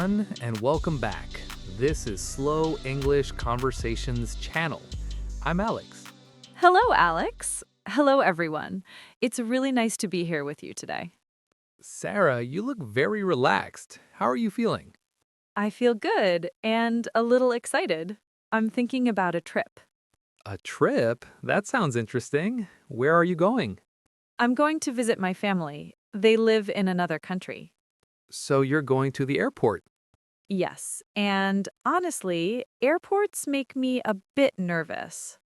everyone, and welcome back. This is Slow English Conversations channel. I'm Alex. Hello, Alex. Hello, everyone. It's really nice to be here with you today. Sarah, you look very relaxed. How are you feeling? I feel good and a little excited. I'm thinking about a trip. A trip? That sounds interesting. Where are you going? I'm going to visit my family. They live in another country. So you're going to the airport. Yes, and honestly, airports make me a bit nervous.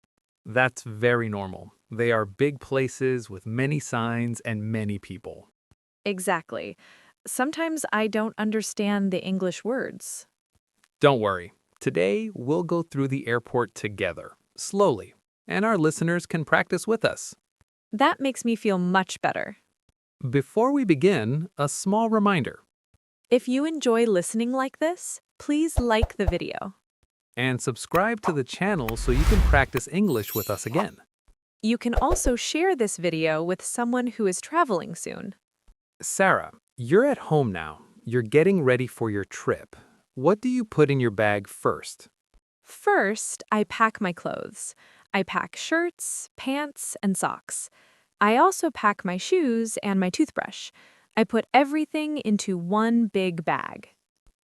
That's very normal. They are big places with many signs and many people. Exactly. Sometimes I don't understand the English words. Don't worry. Today, we'll go through the airport together, slowly, and our listeners can practice with us. That makes me feel much better. Before we begin, a small reminder. If you enjoy listening like this, please like the video. And subscribe to the channel so you can practice English with us again. You can also share this video with someone who is traveling soon. Sarah, you're at home now. You're getting ready for your trip. What do you put in your bag first? First, I pack my clothes. I pack shirts, pants, and socks. I also pack my shoes and my toothbrush. I put everything into one big bag.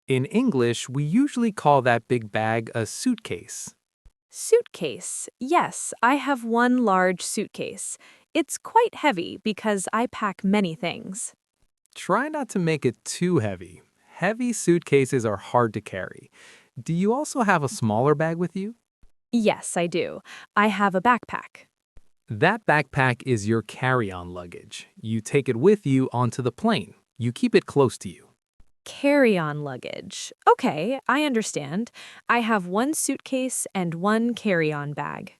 In English, we usually call that big bag a suitcase. Suitcase. Yes, I have one large suitcase. It's quite heavy because I pack many things. Try not to make it too heavy. Heavy suitcases are hard to carry. Do you also have a smaller bag with you? Yes, I do. I have a backpack. That backpack is your carry-on luggage. You take it with you onto the plane. You keep it close to you. Carry-on luggage. Okay, I understand. I have one suitcase and one carry-on bag.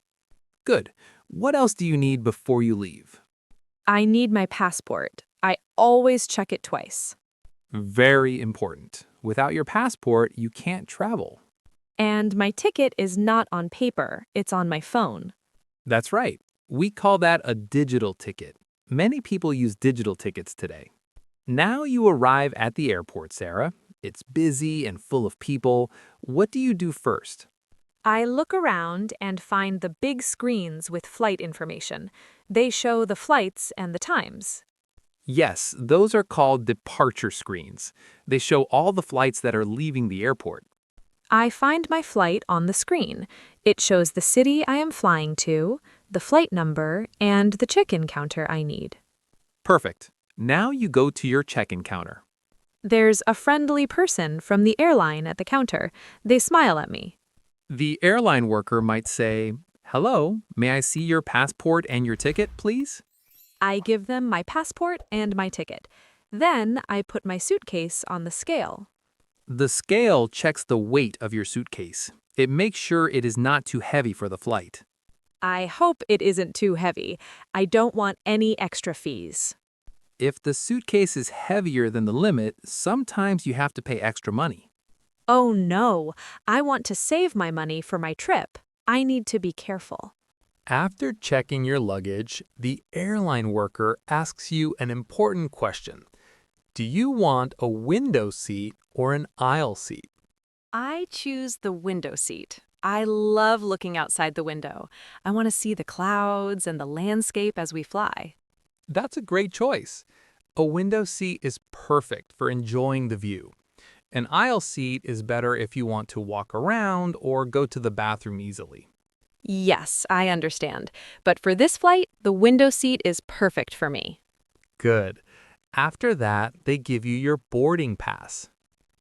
Good. What else do you need before you leave? I need my passport. I always check it twice. Very important. Without your passport, you can't travel. And my ticket is not on paper, it's on my phone. That's right. We call that a digital ticket. Many people use digital tickets today. Now you arrive at the airport, Sarah. It's busy and full of people. What do you do first? I look around and find the big screens with flight information. They show the flights and the times. Yes, those are called departure screens. They show all the flights that are leaving the airport. I find my flight on the screen. It shows the city I am flying to, the flight number, and the check-in counter I need. Perfect. Now you go to your check-in counter. There's a friendly person from the airline at the counter. They smile at me. The airline worker might say, "Hello, may I see your passport and your ticket, please?" I give them my passport and my ticket. Then I put my suitcase on the scale. The scale checks the weight of your suitcase. It makes sure it is not too heavy for the flight. I hope it isn't too heavy. I don't want any extra fees. If the suitcase is heavier than the limit, sometimes you have to pay extra money. Oh no, I want to save my money for my trip. I need to be careful. After checking your luggage, the airline worker asks you an important question. Do you want a window seat or an aisle seat? I choose the window seat. I love looking outside the window. I want to see the clouds and the landscape as we fly. That's a great choice. A window seat is perfect for enjoying the view. An aisle seat is better if you want to walk around or go to the bathroom easily. Yes, I understand. But for this flight, the window seat is perfect for me. Good. After that, they give you your boarding pass.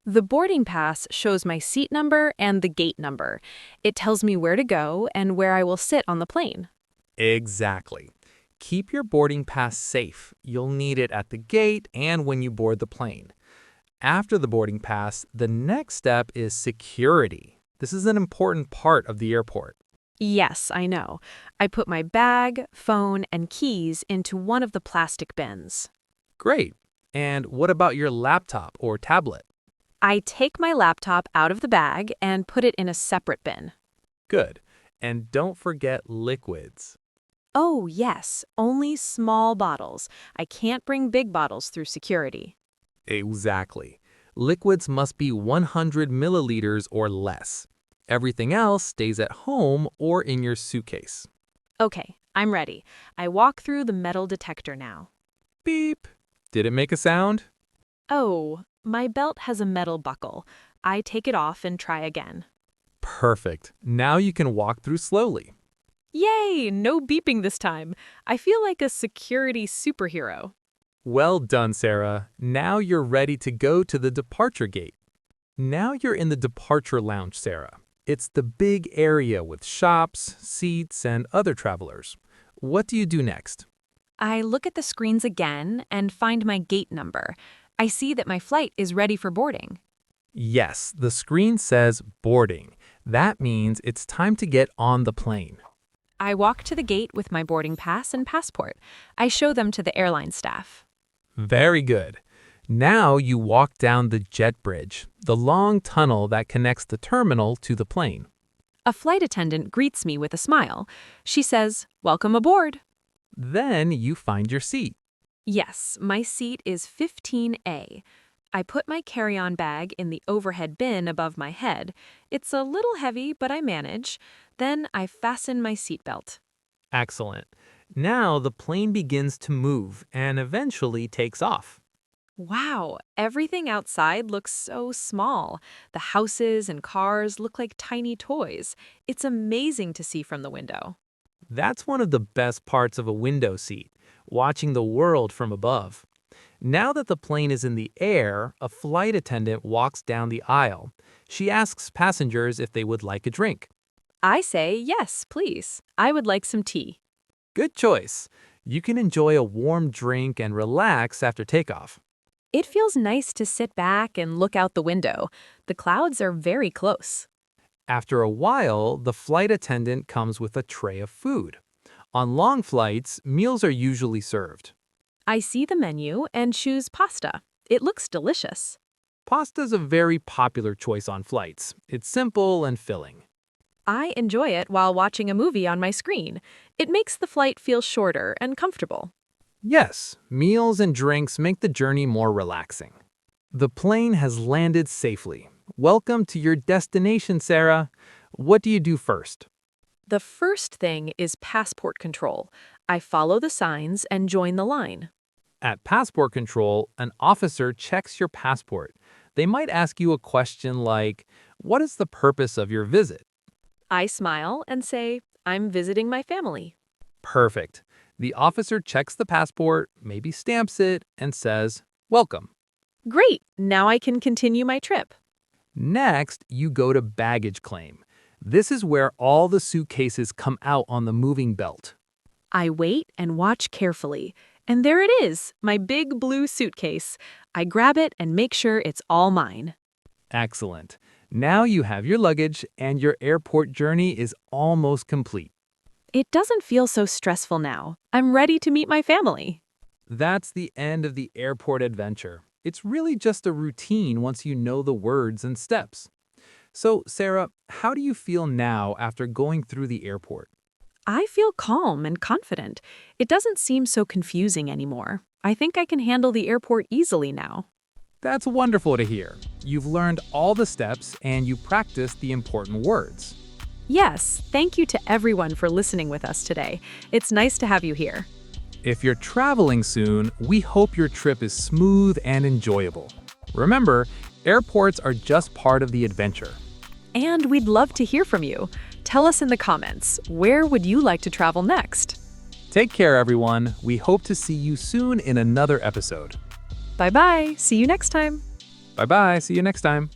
The boarding pass shows my seat number and the gate number. It tells me where to go and where I will sit on the plane. Exactly. Keep your boarding pass safe. You'll need it at the gate and when you board the plane. After the boarding pass, the next step is security. This is an important part of the airport. Yes, I know. I put my bag, phone, and keys into one of the plastic bins. Great. And what about your laptop or tablet? I take my laptop out of the bag and put it in a separate bin. Good. And don't forget liquids. Oh, yes, only small bottles. I can't bring big bottles through security. Exactly. Liquids must be 100 milliliters or less. Everything else stays at home or in your suitcase. Okay, I'm ready. I walk through the metal detector now. Beep. Did it make a sound? Oh, my belt has a metal buckle. I take it off and try again. Perfect. Now you can walk through slowly. Yay! No beeping this time. I feel like a security superhero. Well done, Sarah. Now you're ready to go to the departure gate. Now you're in the departure lounge, Sarah. It's the big area with shops, seats, and other travelers. What do you do next? I look at the screens again and find my gate number. I see that my flight is ready for boarding. Yes, the screen says boarding. That means it's time to get on the plane. I walk to the gate with my boarding pass and passport. I show them to the airline staff. Very good. Now you walk down the jet bridge, the long tunnel that connects the terminal to the plane. A flight attendant greets me with a smile. She says, "Welcome aboard." Then you find your seat. Yes, my seat is 15A. I put my carry-on bag in the overhead bin above my head. It's a little heavy, but I manage. Then I fasten my seatbelt. Excellent. Now the plane begins to move and eventually takes off. Wow, everything outside looks so small. The houses and cars look like tiny toys. It's amazing to see from the window. That's one of the best parts of a window seat, watching the world from above. Now that the plane is in the air, a flight attendant walks down the aisle. She asks passengers if they would like a drink. I say, "Yes, please. I would like some tea." Good choice. You can enjoy a warm drink and relax after takeoff. It feels nice to sit back and look out the window. The clouds are very close. After a while, the flight attendant comes with a tray of food. On long flights, meals are usually served. I see the menu and choose pasta. It looks delicious. Pasta is a very popular choice on flights. It's simple and filling. I enjoy it while watching a movie on my screen. It makes the flight feel shorter and comfortable. Yes, meals and drinks make the journey more relaxing. The plane has landed safely. Welcome to your destination, Sarah. What do you do first? The first thing is passport control. I follow the signs and join the line. At passport control, an officer checks your passport. They might ask you a question like, "What is the purpose of your visit?" I smile and say, "I'm visiting my family." Perfect. The officer checks the passport, maybe stamps it, and says, "Welcome." Great, now I can continue my trip. Next, you go to baggage claim. This is where all the suitcases come out on the moving belt. I wait and watch carefully. And there it is, my big blue suitcase. I grab it and make sure it's all mine. Excellent. Now you have your luggage and your airport journey is almost complete. It doesn't feel so stressful now. I'm ready to meet my family. That's the end of the airport adventure. It's really just a routine once you know the words and steps. So, Sarah, how do you feel now after going through the airport? I feel calm and confident. It doesn't seem so confusing anymore. I think I can handle the airport easily now. That's wonderful to hear. You've learned all the steps and you practiced the important words. Yes, thank you to everyone for listening with us today. It's nice to have you here. If you're traveling soon, we hope your trip is smooth and enjoyable. Remember, airports are just part of the adventure. And we'd love to hear from you. Tell us in the comments, where would you like to travel next? Take care, everyone. We hope to see you soon in another episode. Bye-bye. See you next time. Bye-bye. See you next time.